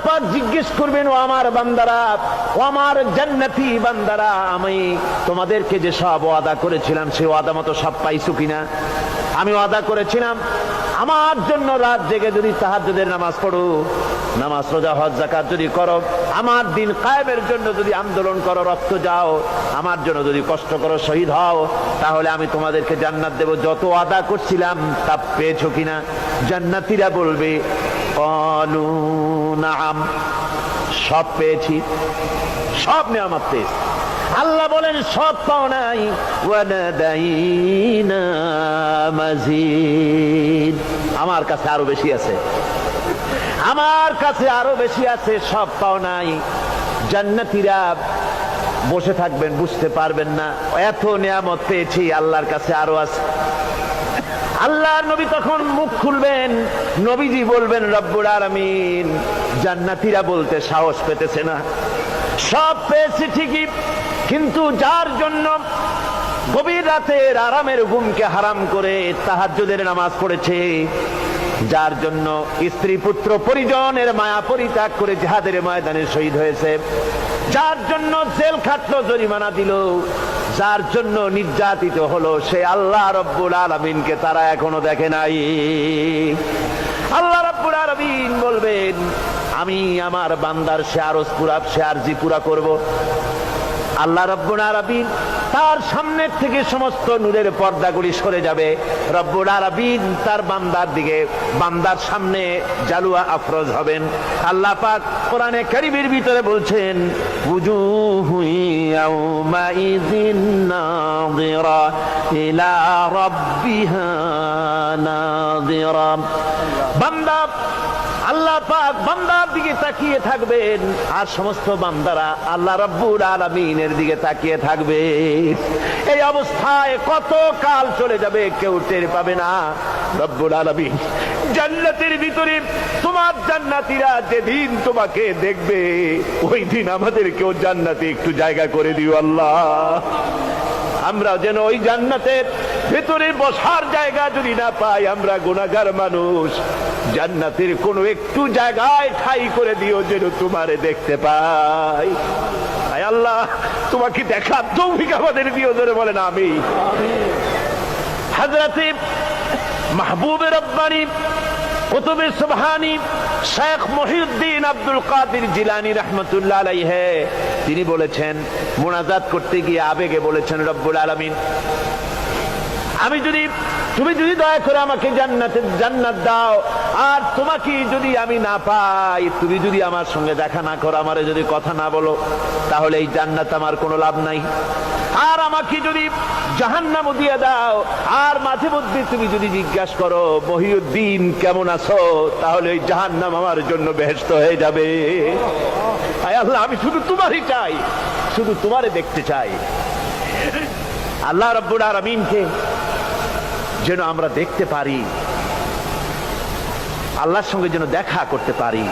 পাক জিজ্ঞেস করবেন, ও আমার বান্দারা, ও আমার জান্নাতি বান্দারা, আমি তোমাদেরকে যে সব ওয়াদা করেছিলাম সে ওয়াদা মতো সব পাইছো কিনা? আমি ওয়াদা করেছিলাম আমার জন্য রাত জেগে যদি তাহাজ্জুদের নামাজ পড়ো, নামাজ রোজা হজ যাকাত যদি করো, আমার দিন কায়েমের জন্য যদি আন্দোলন করো, রক্ত যাও, আমার জন্য যদি কষ্ট করো, শহীদ হও, তাহলে আমি তোমাদেরকে জান্নাত দেব। যত ওয়াদা করছিলাম তা পেয়েছো কিনা? জান্নাতীরা বলবে ক্বালু নাআম, সব পেয়েছি, সব নেয়ামত পেয়েছি। আল্লাহ বলেন সব পাও নাই, ওয়ালাদাইনা মাজিদ, আমার কাছে আরো বেশি আছে, আমার কাছে আরো বেশি আছে, সব পাও নাই। জান্নাতীরা বসে থাকবেন, বুঝতে পারবেন না এত নিয়ামত পেয়েছি, আল্লাহর কাছে আরো আছে। আল্লাহর নবী তখন মুখ খুলবেন, নবীজি বলবেন রব্বুল আলামিন, জান্নাতীরা বলতে সাহস পেতেছে না, সব পেয়েছি ঠিকই, কিন্তু যার জন্য গভীর রাতের আরামের ঘুমকে হারাম করে তাহাজ্জুদের নামাজ পড়েছে, যার জন্য স্ত্রী পুত্র পরিজনের মায়া পরিত্যাগ করে জিহাদের ময়দানে শহীদ হয়েছে, যার জন্য জেল খাটলো, জরিমানা দিল, যার জন্য নির্যাতিত হলো, সে আল্লাহ রব্বুল আলামিনকে তারা এখনো দেখে নাই। আল্লাহ রব্বুল আলামিন বলবেন, আমি আমার বান্দার সে আরজ পুরা, সে আরজি পুরা করব। আল্লাহ রব্বুল আলামিন তার সামনের থেকে সমস্ত নূরের পর্দাগুলি সরে যাবে, রব্বুল আলামিন তার বান্দার দিকে, বান্দার সামনে জালুয়া আফরোজ হবেন। আল্লাহ পাক কোরআনে কারীমের ভিতরে বলছেন, উজুহু ইয়াউমাইযিন নাযিরা ইলা রাব্বিহা নাযিরা। বান্দা, আল্লাহ পাক বান্দার দিকে তাকিয়ে থাকবেন, আর সমস্ত বান্দারা আল্লাহ রাব্বুল আলামিনের দিকে তাকিয়ে থাকবে। এই অবস্থায় কত কাল চলে যাবে কেউ টের পাবে না। রব্বুল আলামিন জান্নাতের ভিতরে তোমার জান্নাতীরা যেদিন তোমাকে দেখবে, ওই দিন আমাদেরকেও জান্নাতে একটু জায়গা করে দিও আল্লাহ। আমরা যেন ওই জান্নাতের ভেতরে বসার জায়গা যদি না পাই, আমরা গুনাহগার মানুষ, জান্নাতের কোনো একটু জায়গায় ঠাই করে দিও যেন তোমারে দেখতে পাই। আয় আল্লাহ, তোমাকে দেখার তৌফিক আমাদের দিও, ধরে বলেন আমিন। হযরতে মাহবুবে রব্বানী কুতুবে সুবহানী শেখ মহিউদ্দিন আব্দুল কাদের জিলানী রাহমাতুল্লাহ আলাইহি, তিনি বলেছেন, মুনাজাত করতে গিয়ে আবেগে বলেছেন, রব্বুল আলামিন, আমি যদি, তুমি যদি দয়া করে আমাকে জান্নাত দাও, আর তোমাকে যদি আমি না পাই, তুমি যদি আমার সঙ্গে দেখা না করো, আমারে যদি কথা না বলো, তাহলে এই জান্নাত আমার কোনো লাভ নাই। আর আমাকে যদি জাহান্নামও দিয়ে দাও, আর মাঝে মধ্যে তুমি যদি জিজ্ঞাসা করো মহিউদ্দিন কেমন আছো, তাহলে এই জাহান্নাম আমার জন্য বেহেশত হয়ে যাবে। আয় আল্লাহ, আমি শুধু তোমারই চাই, শুধু তোমারে দেখতে চাই। আল্লাহ রাব্বুল আলামিনকে যেন আমরা দেখতে পারি, আল্লাহর সঙ্গে যেন দেখা করতে পারি।